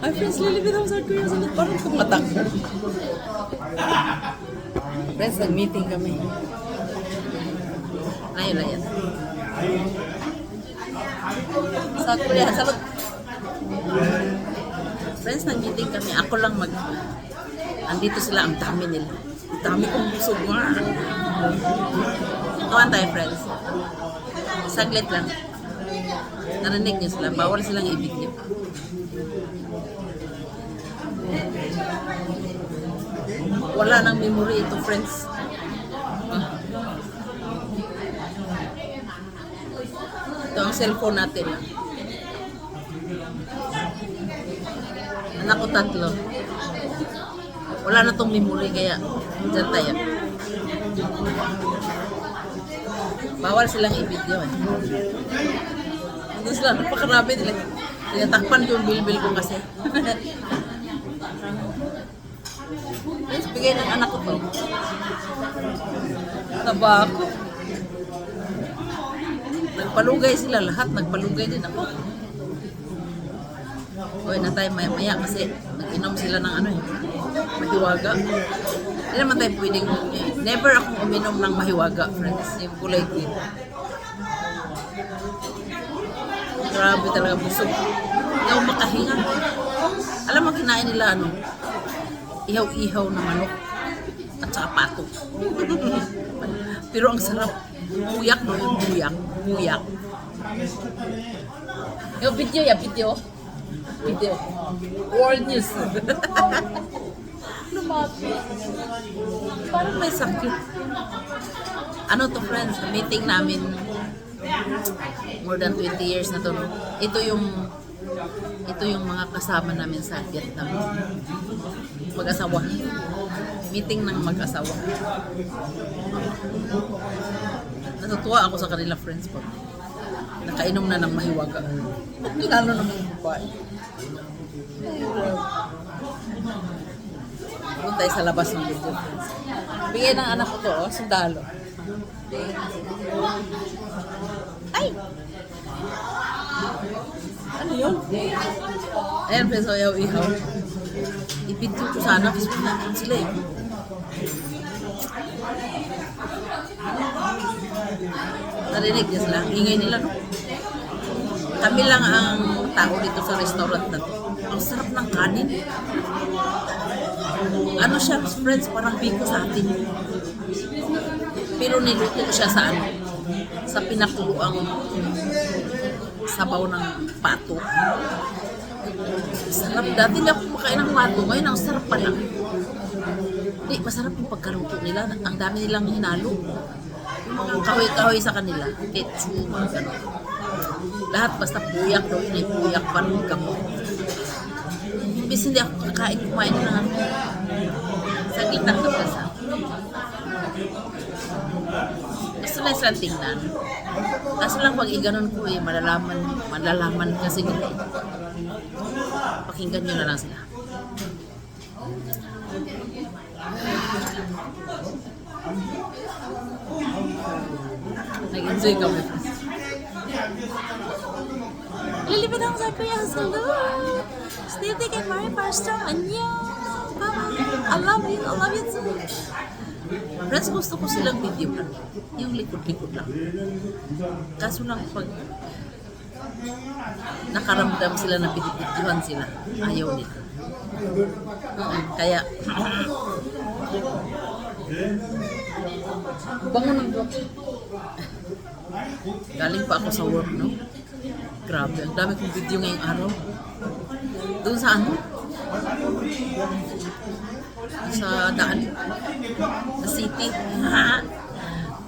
Ay, friends, lilipit ako sa Korea. Sanat parang tumatak. Friends, nag-meeting kami. Ayun na yan. Sa Korea, salot. Friends, nag-meeting kami. Ako lang andito sila, ang dami nila. Ang dami kong busog. Tuwan tayo, friends. Saglit lang. Narinig niyo sila. Bawal silang i-video. Wala nang memory ito, friends. Ito ang cellphone natin. Anak ko 3. Wala na tong memory, kaya dyan tayo. Bawal silang i-video eh. Hindi sila, napakarami nila. Tinatakpan ko yung bilbil ko kasi. Yes, bigay ng anak ko to. Taba ako. Nagpalugay sila lahat, nagpalugay din ako. Uy, na tayo maya kasi nag-inom sila ng mahiwaga. Hindi naman tayo pwedeng, never akong uminom ng mahiwaga, friends. Yung kulay green. Grabe talaga, busog. Hindi ako makahinga. Alam mo, kinain nila ihaw-ihaw na manok at saka pato. Pero ang sarap. Buyak, no? Yung buyak. Yung video, video. World News. Lumapit. Parang may sakit. Ano to, friends? Meeting namin more than 20 years na to. No? Ito yung mga kasama namin sa Vietnam. Mag-asawa. Meeting ng mag-asawa. Natutuwa ako sa kanila, friends po. Nakainom na ng mahiwaga. Lalo naman yung babae. Punta tayo sa labas ng video, friends. Bigay ng anak ko to, sundalo. Ay! Ano yun? Ayan, friends, ihaw. I-video ko sana kasi pinakin sila eh. Narinig niya sila. Ingay nila, no? Kami lang ang tao dito sa restaurant na to. Ang sarap ng kanin. Ano siya, friends, parang biko sa atin. Pero niluto ko siya sa sa pinakuluang sabaw ng pato. Sarap. Dati hindi ako kumakain ng pato. Ngayon, ang sarap pala. Hindi, masarap yung pagkaluto nila. Ang dami nilang hinalo. Mga kahoy-kahoy sa kanila. Ketchup, mga gano'n. Lahat basta puyak daw. Hindi puyak pa rin kamo. Imbis hindi ako kumain na sa gitang kapasa. Gusto lang silang tingnan. Kaso lang pag iganon ko malalaman kasi nila eh. Pakinggan nyo na lang sila. Nag-enjoy kami. Lilipid ako sa Korea. Hello! Still taking my first time. Annyeong! I love you too. Friends, gusto ko silang video lang. Yung likod-likod lang. Kaso lang pag nakaramdam sila na binibidyohan sila, ayaw nila. Kaya bango ng work. Galing pa ako sa work, no? Grabe, ang dami kong video ngayong araw. Doon sa sa daan, sa city.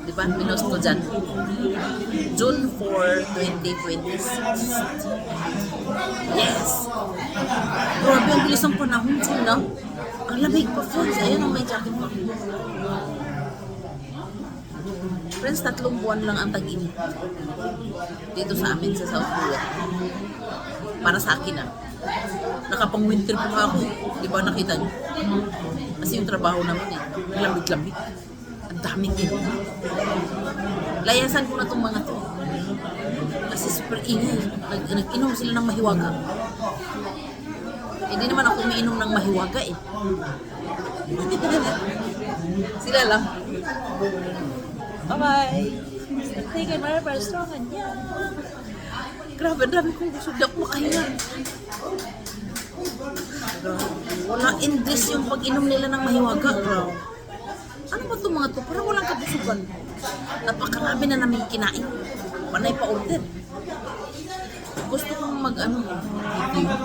Diba? Pinost ko dyan. June 4, 2026. Yes! Grabe, ang bilis ang panahon. No? Ang lamig pa, friends. Ayun ang may jacket pa. Friends, 3 buwan lang ang tag-init. Dito sa amin, sa South Korea. Para sa akin nakapang-winter pa ako. Di ba nakita nyo? Kasi yung trabaho naman lamig-lamig. Ang daming ino. Layasan ko na itong mga to. Kasi super ingay. Nag-inom sila ng mahiwaga. Hindi naman ako umiinom ng mahiwaga eh. Sila lang. Bye-bye. Tingin mo na para strongan niya. Grabe, dami kong gusto. Di ako makahinga. Wala English yung pag-inom nila ng mahiwaga, bro. Ano ba itong mga to? Parang walang kabusugan. Napakarami na namin kinain. Panay pa order. Gusto kong mag-ano, video.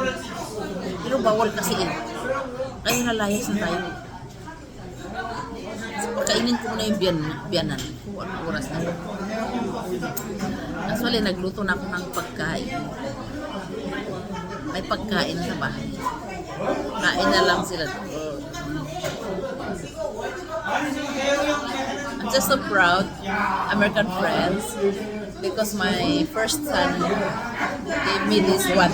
Pero bawal kasi eh. Kaya nalayas na tayo. Kainin ko muna yung biyanan. Kung anong oras na. Actually, nagluto na ako ng pagkain. May pagkain sa bahay. Kain na lang sila. I'm just so proud, American friends, because my first son gave me this one.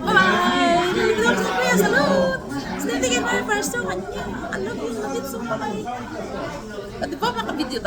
Bye! Nalagyan ko kuya, salud! Sinitigyan mo yung first one. I love you, so bye-bye. At di ba makabidyo tayo?